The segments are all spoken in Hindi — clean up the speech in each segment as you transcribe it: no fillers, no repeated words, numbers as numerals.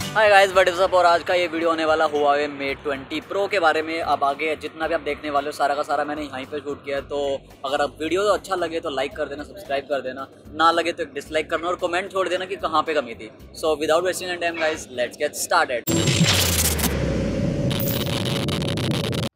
Hi guys, what is up. और आज का ये वीडियो होने वाला Huawei Mate 20 Pro के बारे में। अब आगे जितना भी आप देखने वाले हो सारा का सारा मैंने यहीं पे शूट किया है। तो अगर आप वीडियो अच्छा लगे तो लाइक कर देना, सब्सक्राइब कर देना, ना लगे तो एक डिसलाइक करना और कमेंट छोड़ देना कि कहाँ पे कमी थी। So without wasting any time guys, let's get started.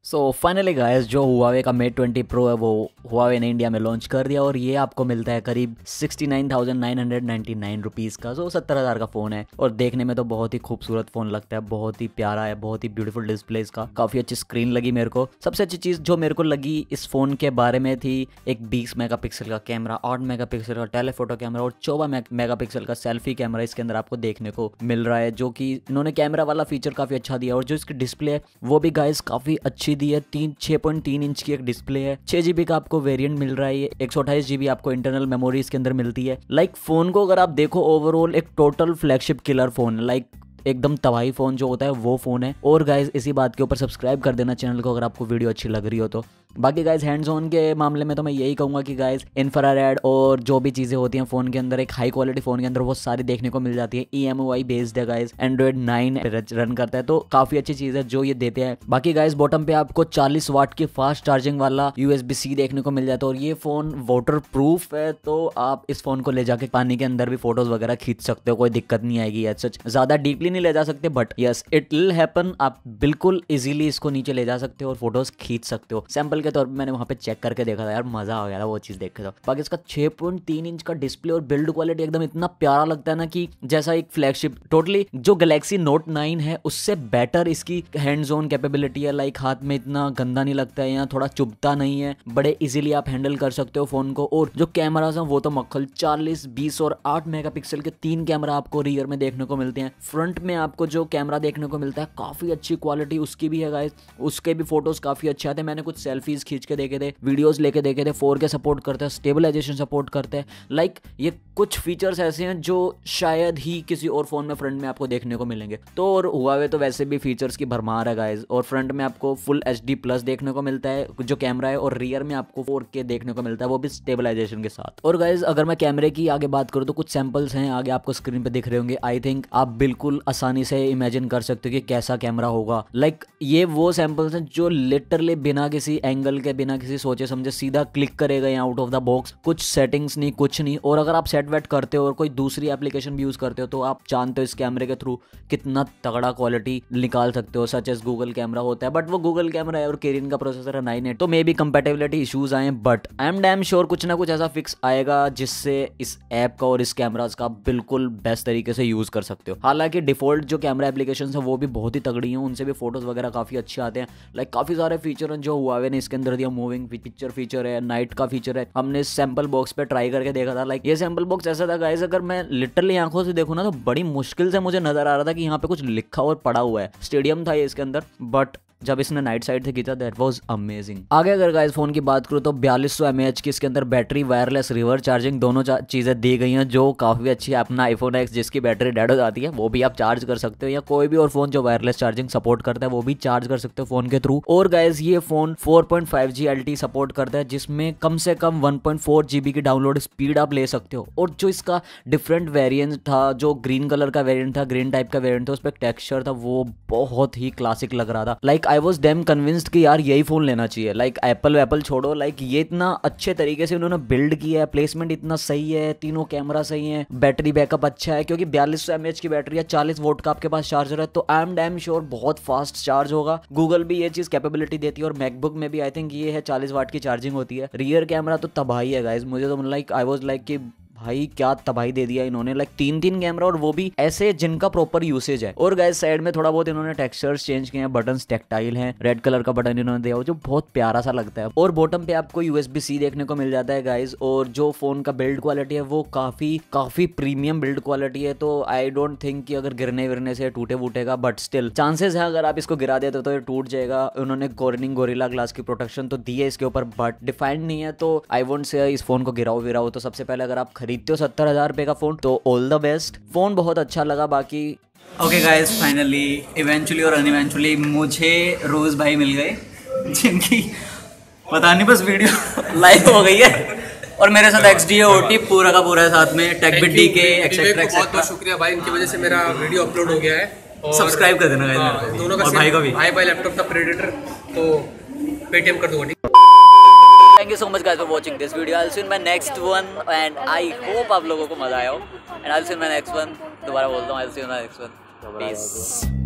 So finally guys, जो Huawei का Mate 20 Pro है वो Huawei ने इंडिया में लॉन्च कर दिया और ये आपको मिलता है करीब 69,999 रुपीज़ का। जो 70,000 का फ़ोन है और देखने में तो बहुत ही खूबसूरत फ़ोन लगता है, बहुत ही प्यारा है, बहुत ही ब्यूटीफुल डिस्प्ले इसका, काफ़ी अच्छी स्क्रीन लगी मेरे को। सबसे अच्छी चीज़ जो मेरे को लगी इस फ़ोन के बारे में थी एक 20 मेगापिक्सल का कैमरा, 8 मेगापिक्सल का टेलीफोटो कैमरा और 14 मेगापिक्सल का सेल्फी कैमरा इसके अंदर आपको देखने को मिल रहा है, जो कि इन्होंने कैमरा वाला फीचर काफ़ी अच्छा दिया। और जो इसकी डिस्प्ले है वो भी गाइस काफ़ी अच्छी दी है। 6.3 इंच की एक डिस्प्ले है, 6 GB का आपको वेरिएंट मिल रहा है, 128 GB आपको इंटरनल मेमोरी इसके अंदर मिलती है। लाइक फोन को अगर आप देखो ओवरऑल एक टोटल फ्लैगशिप किलर फोन है, लाइक एकदम तबाही फोन जो होता है वो फोन है। और गाइज इसी बात के ऊपर सब्सक्राइब कर देना चैनल को अगर आपको वीडियो अच्छी लग रही हो तो। बाकी गाइज हैंड्स ऑन के मामले में तो मैं यही कहूँगा कि गाइज इंफ्रारेड और जो भी चीज़ें होती हैं फ़ोन के अंदर, एक हाई क्वालिटी फ़ोन के अंदर वो सारी देखने को मिल जाती है। EMUI बेस्ड है गाइज, Android 9 रन करता है, तो काफ़ी अच्छी चीज़ है जो ये देते हैं। बाकी गाइज बॉटम पे आपको 40 वाट की फास्ट चार्जिंग वाला USB-C देखने को मिल जाता है और ये फ़ोन वाटर प्रूफ है, तो आप इस फ़ोन को ले जाके पानी के अंदर भी फोटोज़ वगैरह खींच सकते हो, कोई दिक्कत नहीं आएगी। सच ज़्यादा डीपली नहीं ले जा सकते but yes it will happen, आप बिल्कुल इजीली इसको नीचे ले जा सकते हो और फोटोज़ खींच सकते हो। सैंपल के तौर पर मैंने वहाँ पे चेक करके देखा था यार, मजा आ गया था वो चीज देख के। तो बाकी इसका 6.3 इंच का डिस्प्ले और बिल्ड क्वालिटी एकदम इतना प्यारा लगता है ना कि जैसा एक फ्लैगशिप, टोटली जो गैलेक्सी नोट 9 है उससे बेटर इसकी हैंड्स ऑन कैपेबिलिटी है। लाइक हाथ में इतना गंदा नहीं लगता है, यहाँ थोड़ा चुभता नहीं है, बड़े इजीली आप हैंडल कर सकते हो फोन को। और जो कैमराज हैं वो तो मक्खल, 40, 20 और 8 मेगापिक्सल के 3 कैमरा आपको रियर में देखने को मिलते हैं। फ्रंट में आपको जो कैमरा देखने को मिलता है काफी अच्छी क्वालिटी उसकी भी है गाइस, उसके भी फोटोज काफी अच्छे आते हैं। मैंने कुछ सेल्फीज खींच के देखे थे, वीडियोस लेके देखे थे, 4K सपोर्ट करता है, स्टेबलाइजेशन सपोर्ट करता है। लाइक ये कुछ फीचर्स ऐसे हैं जो शायद ही किसी और फोन में फ्रंट में आपको देखने को मिलेंगे। तो और Huawei तो वैसे भी फीचर्स की भरमार है गाइस। और फ्रंट में आपको फुल HD+ देखने को मिलता है जो कैमरा है, और रियर में आपको 4K देखने को मिलता है, वो भी स्टेबलाइजेशन के साथ। और गाइस अगर मैं कैमरे की आगे बात करूँ तो कुछ सैंपल्स हैं आगे आपको स्क्रीन पे दिख रहे होंगे। आई थिंक आप बिल्कुल आसानी से इमेजिन कर सकते हो कि कैसा कैमरा होगा। लाइक ये वो सैंपल्स हैं जो लिटरली बिना किसी एंगल के, बिना किसी सोचे समझे सीधा क्लिक करेगा यहाँ आउट ऑफ द बॉक्स, कुछ सेटिंग्स नहीं, कुछ नहीं। और अगर आप सेट वेट करते हो और कोई दूसरी एप्लीकेशन भी यूज करते हो तो आप जानते हो इस कैमरे के थ्रू कितना तगड़ा क्वालिटी निकाल सकते हो, सच एज गूगल कैमरा होता है। बट वो गूगल कैमरा है और केरिन का प्रोसेसर है 9 तो मे बी कंपेटेबिलिटी इशूज आए, but I am damn sure कुछ ना कुछ ऐसा फिक्स आएगा जिससे इस ऐप का और इस कैमराज का बिल्कुल बेस्ट तरीके से यूज कर सकते हो। हालांकि डिफॉल्ट जो कैमरा एप्लीकेशन है वो भी बहुत ही तगड़ी हैं, उनसे भी फोटोज वगैरह काफी अच्छे आते हैं। लाइक काफी सारे फीचर हैं जो Huawei ने इसके अंदर दिया, मूविंग पिक्चर फीचर है, नाइट का फीचर है। हमने सैंपल बॉक्स पे ट्राई करके देखा था। लाइक ये सैंपल बॉक्स ऐसा था गाइस, अगर मैं लिटरली आंखों से देखूं ना तो बड़ी मुश्किल से मुझे नजर आ रहा था कि यहाँ पे कुछ लिखा और पड़ा हुआ है। स्टेडियम था ये इसके अंदर, बट जब इसने नाइट साइड से खींचा दैट वाज अमेजिंग। आगे अगर गाइस फोन की बात करूँ तो 4200 mAh की इसके अंदर बैटरी, वायरलेस रिवर्स चार्जिंग दोनों चीजें दी गई हैं जो काफी अच्छी है। अपना iPhone X जिसकी बैटरी डेड हो जाती है वो भी आप चार्ज कर सकते हो, या कोई भी और फोन जो वायरलेस चार्जिंग सपोर्ट करता है वो भी चार्ज कर सकते हो फोन के थ्रू। और गाइस ये फोन 4.5G LTE सपोर्ट करता है जिसमें कम से कम 1.4 GB की डाउनलोड स्पीड आप ले सकते हो। और जो इसका डिफरेंट वेरिएंट था, जो ग्रीन कलर का वेरिएंट था, ग्रीन टाइप का वेरिएंट था, उस पर टेक्सचर था वो बहुत ही क्लासिक लग रहा था। Like I was dam convinced कि यार यही फोन लेना चाहिए। लाइक एप्पल छोड़ो, लाइक ये इतना अच्छे तरीके से उन्होंने बिल्ड किया है, प्लेसमेंट इतना सही है, तीनों कैमरा सही है, बैटरी बैकअप अच्छा है क्योंकि 4200 mAh की बैटरी है, 40 वोल्ट का आपके पास चार्जर है, तो आई एम डैम श्योर बहुत फास्ट चार्ज होगा। गूगल भी ये चीज कैपेबिलिटी देती है और मैकबुक में भी आई थिंक ये है 40 वाट की चार्जिंग होती है। रियर कैमरा तो तबाही है गाइस, मुझे तो लाइक आई वाज लाइक कि भाई क्या तबाही दे दिया इन्होंने। लाइक 3 कैमरा और वो भी ऐसे जिनका प्रॉपर यूसेज है। और गाइस साइड में थोड़ा बहुत इन्होंने टेक्सचर्स चेंज किए हैं, बटन्स टेक्टाइल हैं, रेड कलर का बटन इन्होंने दिया जो बहुत प्यारा सा लगता है। और बॉटम पे आपको USB-C देखने को मिल जाता है गाइस। और जो फोन का बिल्ड क्वालिटी है वो काफी प्रीमियम बिल्ड क्वालिटी है, तो आई डोंट थिंक कि अगर गिरने विरने से टूटे वूटेगा, बट स्टिल चांसेस है अगर आप इसको गिरा देते तो ये टूट जाएगा। उन्होंने कॉर्निंग गोरिल्ला ग्लास की प्रोटेक्शन तो दी है इसके ऊपर, बट डिफाइंड नहीं है, तो आई वोंट से इस फोन को गिराओ। तो सबसे पहले अगर आप खरीदते हो 70,000 रुपए का फोन तो ऑल द बेस्ट, फोन बहुत अच्छा लगा। बाकी ओके गाइस, फाइनली इवेंचुअली और अनइवेंचुअली मुझे रोज भाई मिल गए जिनकी पता नहीं बस वीडियो लाइव हो गई है और मेरे साथ XD OT पूरा का पूरा है साथ में, टेक बिट DK एक्सेट्रा। बहुत बहुत शुक्रिया भाई, इनकी वजह से मेरा वीडियो अपलोड हो गया है। सब्सक्राइब कर देना गाइस, दोनों का और भाई का भी। भाई लैपटॉप था प्रेडेटर, तो पेटीएम कर दूंगा। Thank you so much guys for watching this video. I'll see you in my next one and I hope आप लोगों को मजा आया हो, and I'll see you in my next one. दोबारा बोलता हूँ, I'll see you in my next one. Peace.